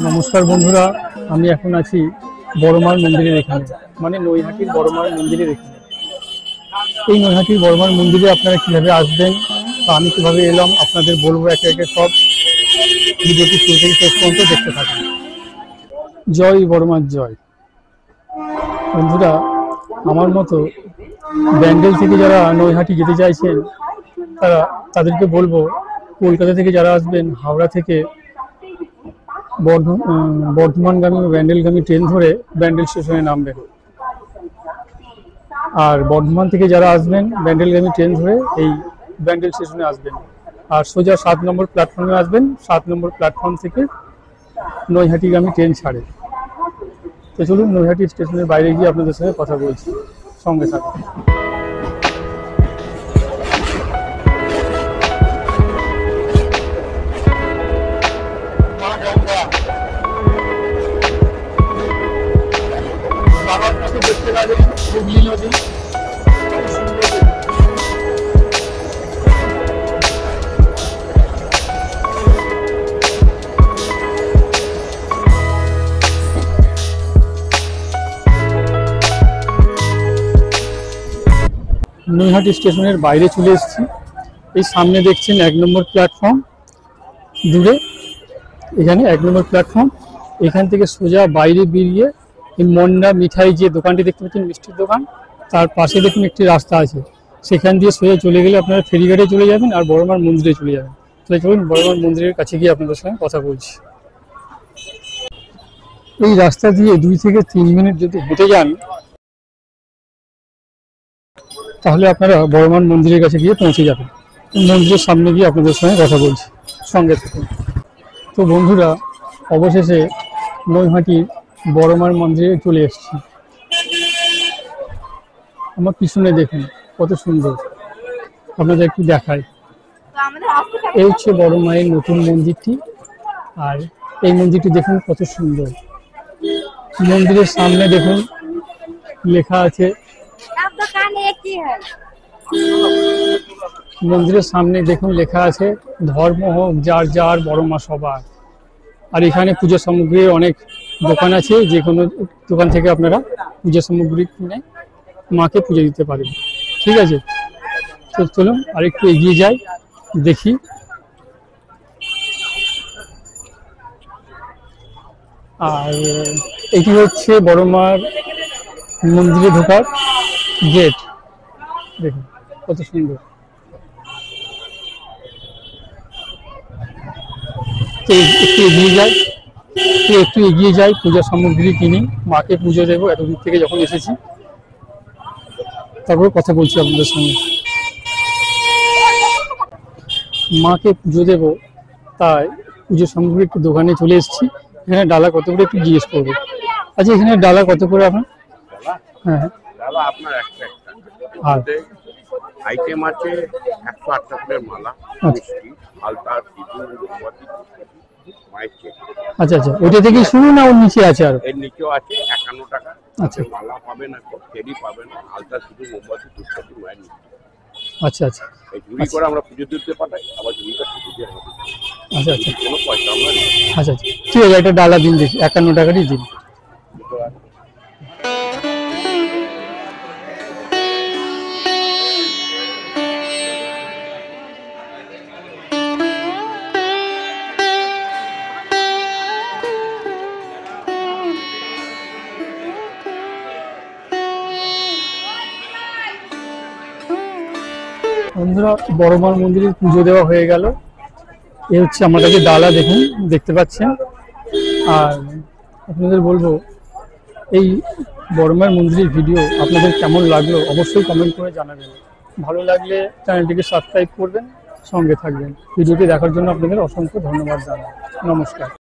নমস্কার বন্ধুরা, আমি এখন আছি বড়মার মন্দিরের এখানে, মানে নৈহাটির বড়মার মন্দিরের এখানে। এই নৈহাটির বড়মার মন্দিরে আপনারা কিভাবে আসবেন বা আমি কিভাবে এলাম আপনাদের বলবো একে একে সব। ভিডিওটি শুরু থেকে শেষ পর্যন্ত দেখতে থাকুন। জয় বড়মার জয়। বন্ধুরা, আমার মতো ব্যান্ডেল থেকে যারা নৈহাটি যেতে চাইছেন তাদেরকে বলবো, কলকাতা থেকে যারা আসবেন হাওড়া থেকে বর্ধমানগামী বা ব্যান্ডেলগামী ট্রেন ধরে ব্যান্ডেল স্টেশনে নামবেন। আর বর্ধমান থেকে যারা আসবেন ব্যান্ডেলগামী ট্রেন ধরে এই ব্যান্ডেল স্টেশনে আসবেন। আর সোজা 7 নম্বর প্ল্যাটফর্মে আসবেন। 7 নম্বর প্ল্যাটফর্ম থেকে নৈহাটিগামী ট্রেন ছাড়ে। তো চলুন নৈহাটি স্টেশনের বাইরে গিয়ে আপনাদের সঙ্গে কথা বলছি, সঙ্গে থাকুন। দেখতে পাবেন হুগলি নদী, নৈহাটি স্টেশনের বাইরে চলে এসেছি। এই সামনে দেখছেন 1 নম্বর প্ল্যাটফর্ম, দূরে এখানে 1 নম্বর প্ল্যাটফর্ম। এখান থেকে সোজা বাইরে বেরিয়ে এই মন্ডা মিঠাই যে দোকানটি দেখতে পাচ্ছেন, মিষ্টির দোকান, তার পাশে দেখুন একটি রাস্তা আছে। সেখান দিয়ে সোজা চলে গেলে আপনারা ফেরিঘাটে চলে যাবেন আর বড়মার মন্দিরে চলে যাবেন। তাহলে চলুন বড়মার মন্দিরের কাছে গিয়ে আপনাদের সঙ্গে কথা বলছি। এই রাস্তা দিয়ে 2 থেকে 3 মিনিট যদি হেঁটে যান তাহলে আপনারা বড়মার মন্দিরের কাছে গিয়ে পৌঁছে যাবেন। মন্দিরের সামনে গিয়ে আপনাদের সঙ্গে কথা বলছি, সঙ্গে থাকুন। তো বন্ধুরা, অবশেষে নৈহাটি বড়মার মন্দিরে চলে এসেছি। আমার পিছনে দেখুন কত সুন্দর, আপনাদের একটু দেখাই। এই হচ্ছে বড় মায়ের নতুন মন্দিরটি, আর এই মন্দিরটি দেখুন কত সুন্দর। মন্দিরের সামনে দেখুন লেখা আছে, মন্দিরের সামনে দেখুন লেখা আছে, ধর্ম হোক যার যার, বড় মা সবার। আর এখানে পুজো সামগ্রীর অনেক দোকান আছে, যে কোনো দোকান থেকে আপনারা পুজো সামগ্রী কিনে মাকে পুজো দিতে পারেন। ঠিক আছে, তো চলুন আর একটু এগিয়ে যাই, দেখি। আর এটি হচ্ছে বড় মার মন্দিরে ঢোকার গেট, দেখুন কত সুন্দর। একটু এগিয়ে যাই, পূজা সামগ্রী কিনি, মাকে পুজো দেবো। এত দূর থেকে যখন এসেছি, তারপর কথা বলছি আপনাদের সঙ্গে। মাকে পুজো দেবো, তাই পুজো সামগ্রী একটু দোকানে চলে এসেছি। এখানে ডালা কত করে একটু জিজ্ঞেস করবো। আচ্ছা, এখানে ডালা কত করে আপনার? হ্যাঁ, আপনার একটা আইটেম আছে 108 টাকার মালা, আলতা, আচ্ছা আচ্ছা, ওইটা থেকে শুরু না ওর নিচে আছে? আর এর নিচেও আছে 51 টাকা। আচ্ছা, মালা পাবেন না, চেরি পাবেন না, আলতা শুধু মোমবাতি ধূপকাঠি মায়ের নিচে। আচ্ছা আচ্ছা, এই ঝুড়ি করে আমরা পুজো দিতে পাঠাই, আবার ঝুড়িটা শুধু দিয়ে আমাদের। আচ্ছা আচ্ছা, কোনো পয়সা আমরা নিই। আচ্ছা আচ্ছা, ঠিক আছে, একটা ডালা দিন দেখি, 51 টাকারই দিন। বন্ধুরা, বড়মার মন্দিরে পুজো দেওয়া হয়ে গেল। এই হচ্ছে আমার কাছে ডালা, দেখুন, দেখতে পাচ্ছেন। আর আপনাদের বলবো, এই বড়মার মন্দিরের ভিডিও আপনাদের কেমন লাগলো অবশ্যই কমেন্ট করে জানাবেন। ভালো লাগলে চ্যানেলটিকে সাবস্ক্রাইব করবেন, সঙ্গে থাকবেন। ভিডিওটি দেখার জন্য আপনাদের অসংখ্য ধন্যবাদ জানাই। নমস্কার।